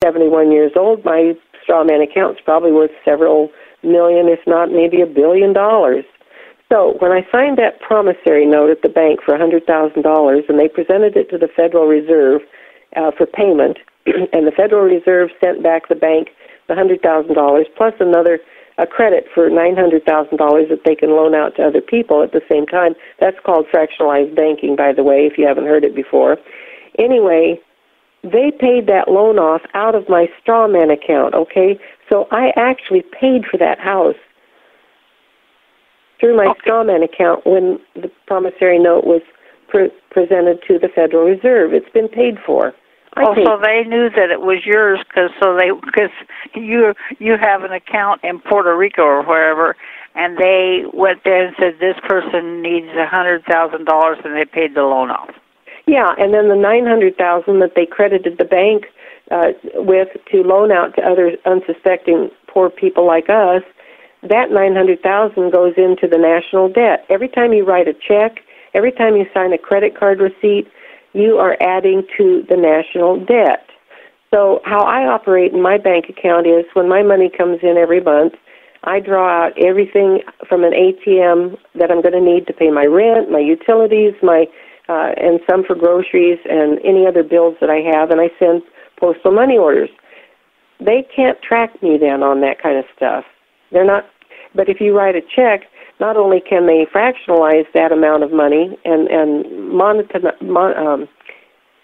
71 years old, my straw man account's probably worth several million, if not maybe $1 billion. So when I signed that promissory note at the bank for $100,000, and they presented it to the Federal Reserve for payment, and the Federal Reserve sent back the bank the $100,000 plus a credit for $900,000 that they can loan out to other people at the same time. That's called fractionalized banking, by the way, if you haven't heard it before. Anyway, they paid that loan off out of my straw man account, okay? So I actually paid for that house through my straw man account when the promissory note was presented to the Federal Reserve. It's been paid for. So they knew that it was yours because you have an account in Puerto Rico or wherever, and they went there and said this person needs $100,000, and they paid the loan off. Yeah, and then the $900,000 that they credited the bank with to loan out to other unsuspecting poor people like us, that $900,000 goes into the national debt. Every time you write a check, every time you sign a credit card receipt, you are adding to the national debt. So how I operate in my bank account is when my money comes in every month, I draw out everything from an ATM that I'm going to need to pay my rent, my utilities, and some for groceries and any other bills that I have, and I send postal money orders. They can't track me then on that kind of stuff. They're not. But if you write a check, not only can they fractionalize that amount of money and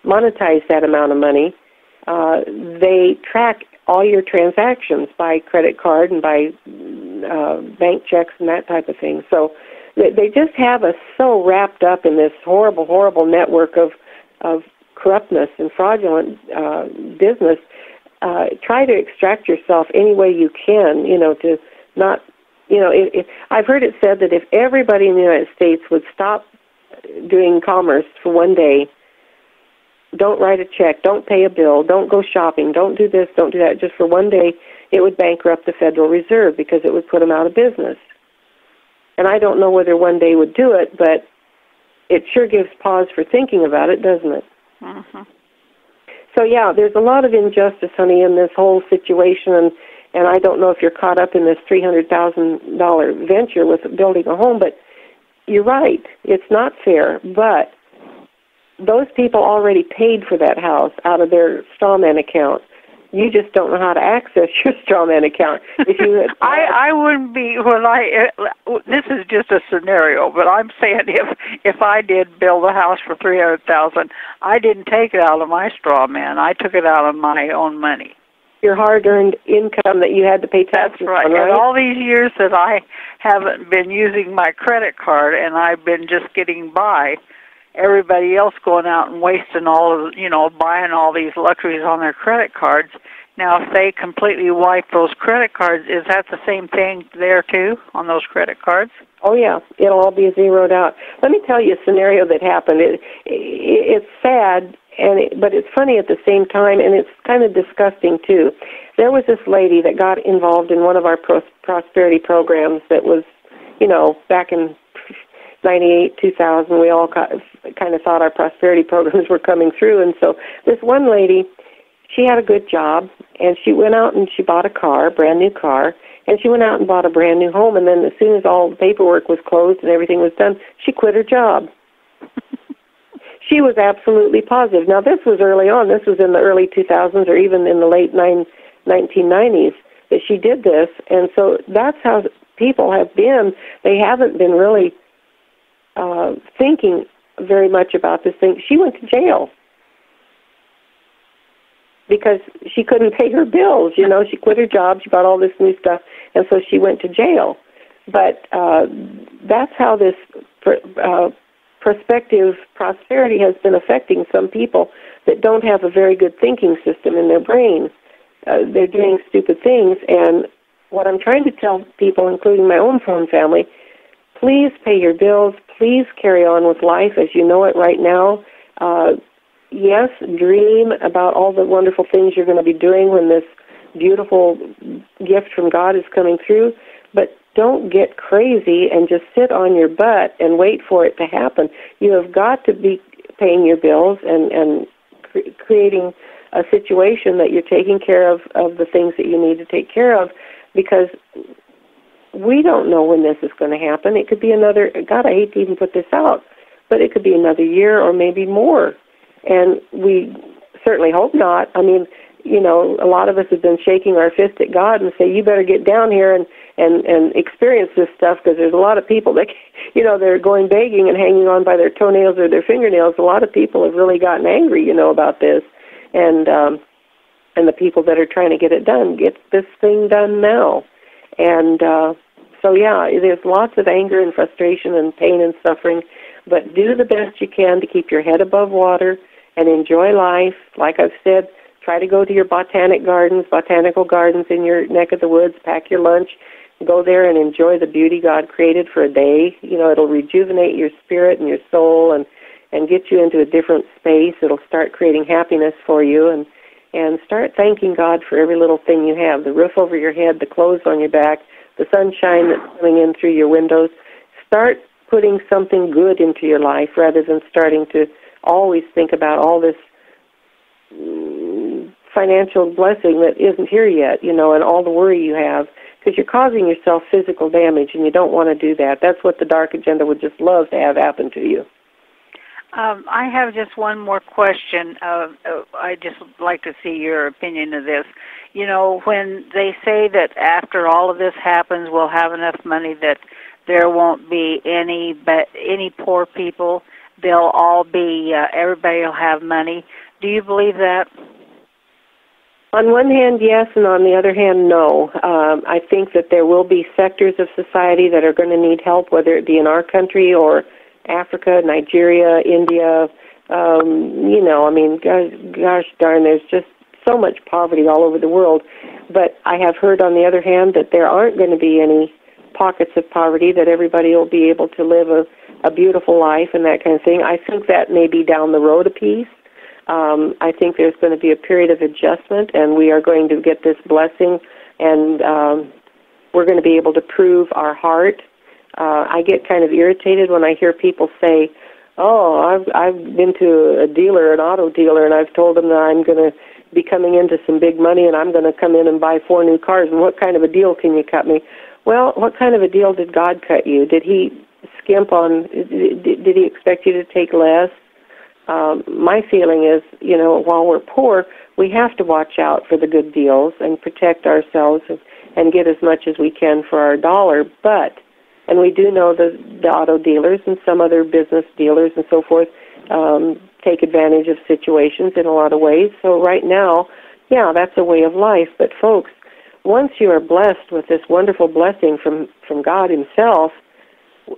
monetize that amount of money, they track all your transactions by credit card and by bank checks and that type of thing. So they just have us so wrapped up in this horrible, horrible network of corruptness and fraudulent business. Try to extract yourself any way you can, to not... I've heard it said that if everybody in the United States would stop doing commerce for one day, don't write a check, don't pay a bill, don't go shopping, don't do this, don't do that, just for one day, it would bankrupt the Federal Reserve because it would put them out of business. And I don't know whether one day would do it, but it sure gives pause for thinking about it, doesn't it? Mm-hmm. So, yeah, there's a lot of injustice, honey, in this whole situation, and I don't know if you're caught up in this $300,000 venture with building a home, but you're right. It's not fair, but those people already paid for that house out of their strawman account. You just don't know how to access your strawman account. If you, I wouldn't be this is just a scenario, but I'm saying if I did build a house for $300,000, I didn't take it out of my strawman. I took it out of my own money. Your hard-earned income that you had to pay taxes on, right? And all these years that I haven't been using my credit card and I've been just getting by, everybody else going out and wasting all of, buying all these luxuries on their credit cards. Now, if they completely wipe those credit cards, is that the same thing there, too, on those credit cards? Oh, yeah. It'll all be zeroed out. Let me tell you a scenario that happened. It's sad, but it's funny at the same time, and it's kind of disgusting, too. There was this lady that got involved in one of our prosperity programs that was, back in 98, 2000, we all kind of thought our prosperity programs were coming through. And so this one lady, she had a good job, and she went out and she bought a brand new car, and she went out and bought a brand new home. And then as soon as all the paperwork was closed and everything was done, she quit her job. She was absolutely positive. Now, this was early on. This was in the early 2000s or even in the late 1990s that she did this. And so that's how people have been. They haven't been really thinking very much about this thing. She went to jail because she couldn't pay her bills. She quit her job, she bought all this new stuff, and so she went to jail. But that's how this prospective prosperity has been affecting some people that don't have a very good thinking system in their brain. They're doing stupid things, and what I'm trying to tell people, including my own phone family, please pay your bills. Please carry on with life as you know it right now. Yes, dream about all the wonderful things you're going to be doing when this beautiful gift from God is coming through, but don't get crazy and just sit on your butt and wait for it to happen. You have got to be paying your bills and creating a situation that you're taking care of the things that you need to take care of, because we don't know when this is going to happen. It could be another, God, I hate to even put this out, but it could be another year or maybe more. And we certainly hope not. I mean, you know, a lot of us have been shaking our fist at God and say, you better get down here and experience this stuff, because there's a lot of people that, you know, they're going begging and hanging on by their toenails or their fingernails. A lot of people have really gotten angry, you know, about this. And the people that are trying to get it done, get this thing done now. And so, yeah, there's lots of anger and frustration and pain and suffering, but do the best you can to keep your head above water and enjoy life. Like I've said, try to go to your botanical gardens in your neck of the woods, pack your lunch, go there and enjoy the beauty God created for a day. You know, it'll rejuvenate your spirit and your soul and get you into a different space. It'll start creating happiness for you, and start thanking God for every little thing you have, the roof over your head, the clothes on your back, the sunshine that's coming in through your windows. Start putting something good into your life rather than starting to always think about all this financial blessing that isn't here yet, you know, and all the worry you have, because you're causing yourself physical damage, and you don't want to do that. That's what the dark agenda would just love to have happen to you. I have just one more question. I just like to see your opinion of this. You know, when they say that after all of this happens, we'll have enough money that there won't be any poor people. They'll all be, everybody will have money. Do you believe that? On one hand, yes, and on the other hand, no. I think that there will be sectors of society that are going to need help, whether it be in our country or Africa, Nigeria, India. You know, I mean, gosh darn, there's just so much poverty all over the world. But I have heard, on the other hand, that there aren't going to be any pockets of poverty, that everybody will be able to live a beautiful life and that kind of thing. I think that may be down the road a piece. I think there's going to be a period of adjustment, and we are going to get this blessing, and we're going to be able to prove our heart. I get kind of irritated when I hear people say, oh, I've been to a dealer, an auto dealer, and I've told them that I'm going to be coming into some big money, and I'm going to come in and buy 4 new cars, and what kind of a deal can you cut me? Well, what kind of a deal did God cut you? Did he skimp on, did he expect you to take less? My feeling is, you know, while we're poor, we have to watch out for the good deals and protect ourselves and get as much as we can for our dollar. But, and we do know the auto dealers and some other business dealers and so forth take advantage of situations in a lot of ways. So right now, yeah, that's a way of life. But folks, once you are blessed with this wonderful blessing from God himself,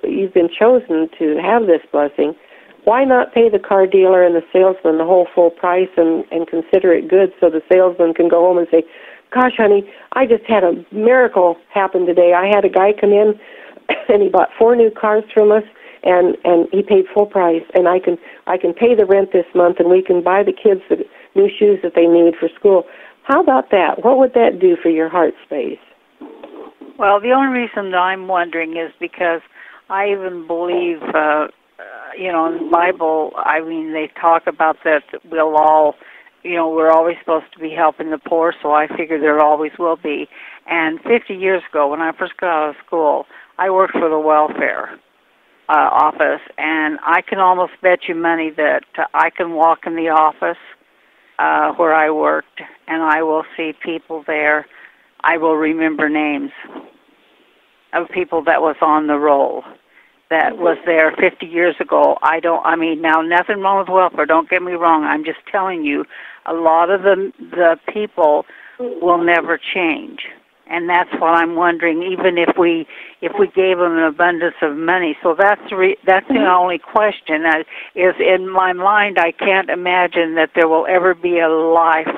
you've been chosen to have this blessing. Why not pay the car dealer and the salesman the whole full price and consider it good, so the salesman can go home and say, gosh, honey, I just had a miracle happen today. I had a guy come in and he bought 4 new cars from us, and he paid full price, and I can pay the rent this month, and we can buy the kids the new shoes that they need for school. How about that? What would that do for your heart space? Well, the only reason that I'm wondering is because I even believe, you know, in the Bible, I mean, they talk about that we'll all, you know, we're always supposed to be helping the poor, so I figure there always will be. And 50 years ago, when I first got out of school, I worked for the welfare office, and I can almost bet you money that I can walk in the office where I worked, and I will see people there. I will remember names of people that was on the roll that was there 50 years ago. I mean, now, nothing wrong with welfare, don't get me wrong. I'm just telling you, a lot of the people will never change. And that's what I'm wondering, even if we gave them an abundance of money. So that's the only question. Is in my mind, I can't imagine that there will ever be a life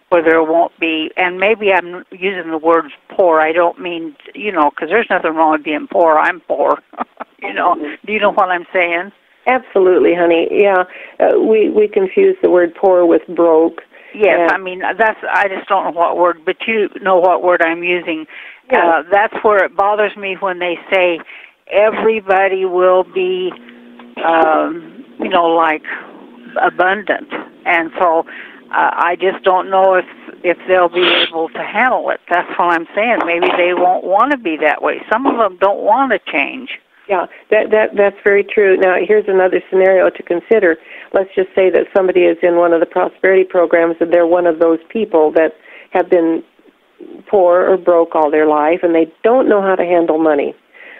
where there won't be, and maybe I'm using the words poor. I don't mean, you know, because there's nothing wrong with being poor. I'm poor. You know, do you know what I'm saying? Absolutely, honey. Yeah, we confuse the word poor with broke. Yes, I mean, I just don't know what word, but you know what word I'm using. Yeah. That's where it bothers me when they say everybody will be, you know, like abundant. And so I just don't know if they'll be able to handle it. That's what I'm saying. Maybe they won't want to be that way. Some of them don't want to change. Yeah, that's very true. Now, here's another scenario to consider. Let's just say that somebody is in one of the prosperity programs and they're one of those people that have been poor or broke all their life and they don't know how to handle money.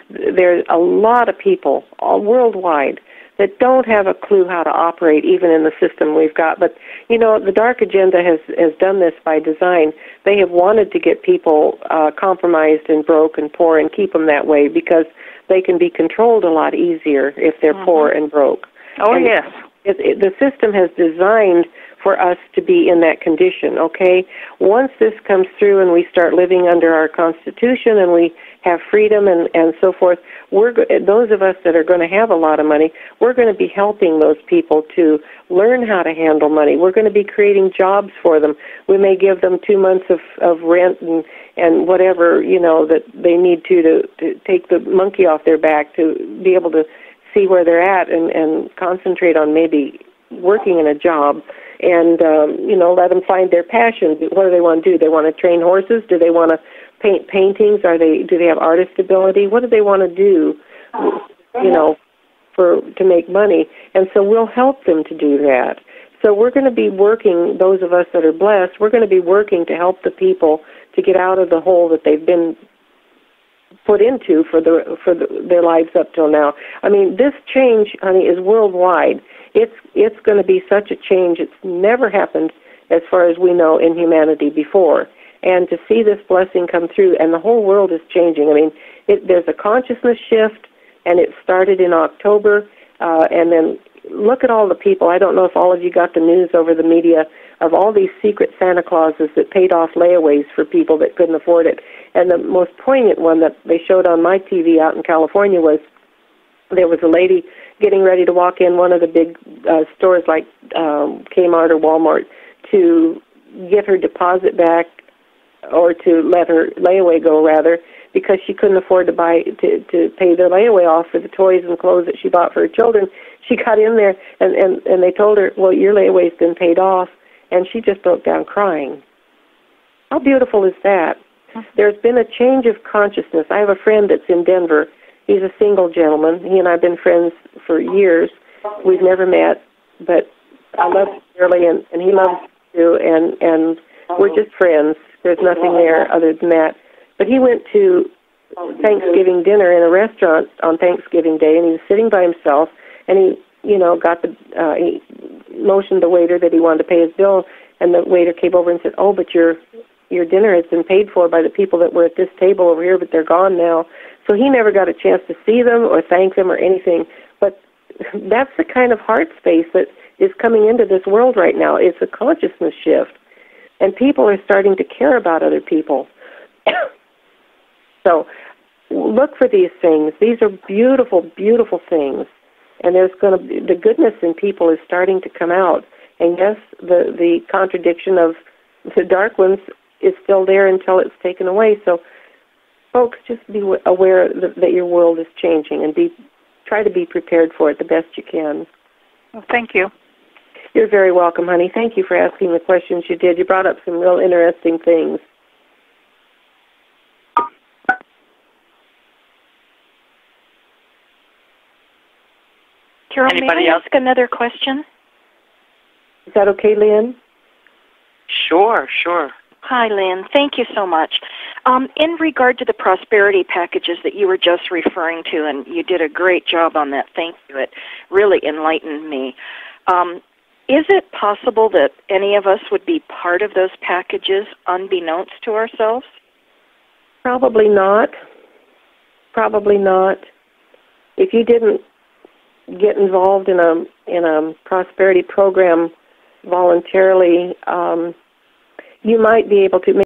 There's a lot of people all worldwide that don't have a clue how to operate even in the system we've got. But, you know, the dark agenda has done this by design. They have wanted to get people compromised and broke and poor and keep them that way because they can be controlled a lot easier if they're poor and broke. Oh, and yes. The system has designed for us to be in that condition, okay? Once this comes through and we start living under our Constitution and we have freedom and so forth, those of us that are going to have a lot of money, we're going to be helping those people to learn how to handle money. We're going to be creating jobs for them. We may give them 2 months of rent and whatever, you know, that they need to take the monkey off their back to be able to see where they're at and concentrate on maybe working in a job and, you know, let them find their passion. What do they want to do? They want to train horses? Do they want to paint paintings? Do they have artist ability? What do they want to do, you know, to make money? And so we'll help them to do that. So we're going to be working, those of us that are blessed, we're going to be working to help the people to get out of the hole that they've been put into for their lives up till now. I mean, this change, honey, is worldwide. It's going to be such a change. It's never happened, as far as we know, in humanity before. And to see this blessing come through, and the whole world is changing. I mean, there's a consciousness shift, and it started in October, and then look at all the people. I don't know if all of you got the news over the media of all these secret Santa Clauses that paid off layaways for people that couldn't afford it. And the most poignant one that they showed on my TV out in California was there was a lady getting ready to walk in one of the big stores like Kmart or Walmart to get her deposit back or to let her layaway go, rather, because she couldn't afford to pay their layaway off for the toys and clothes that she bought for her children. She got in there, and they told her, well, your layaway's been paid off, and she just broke down crying. How beautiful is that? There's been a change of consciousness. I have a friend that's in Denver. He's a single gentleman. He and I have been friends for years. We've never met, but I love him dearly, and he loves me too, and we're just friends. There's nothing there other than that. But he went to Thanksgiving dinner in a restaurant on Thanksgiving Day, and he was sitting by himself, and he, you know, he motioned the waiter that he wanted to pay his bill, and the waiter came over and said, oh, but your dinner has been paid for by the people that were at this table over here, but they're gone now. So he never got a chance to see them or thank them or anything. But that's the kind of heart space that is coming into this world right now. It's a consciousness shift. And people are starting to care about other people. So look for these things. These are beautiful, beautiful things. And there's going to be, the goodness in people is starting to come out. And yes, the contradiction of the dark ones is still there until it's taken away. So folks, just be aware that your world is changing and try to be prepared for it the best you can. Well, thank you. You're very welcome, honey. Thank you for asking the questions you did. You brought up some real interesting things. Carol, may I ask another question? Is that okay, Lynn? Sure. Hi, Lynn. Thank you so much. In regard to the prosperity packages that you were just referring to, and you did a great job on that, thank you. It really enlightened me. Is it possible that any of us would be part of those packages unbeknownst to ourselves? Probably not. Probably not. If you didn't get involved in a prosperity program voluntarily, you might be able to.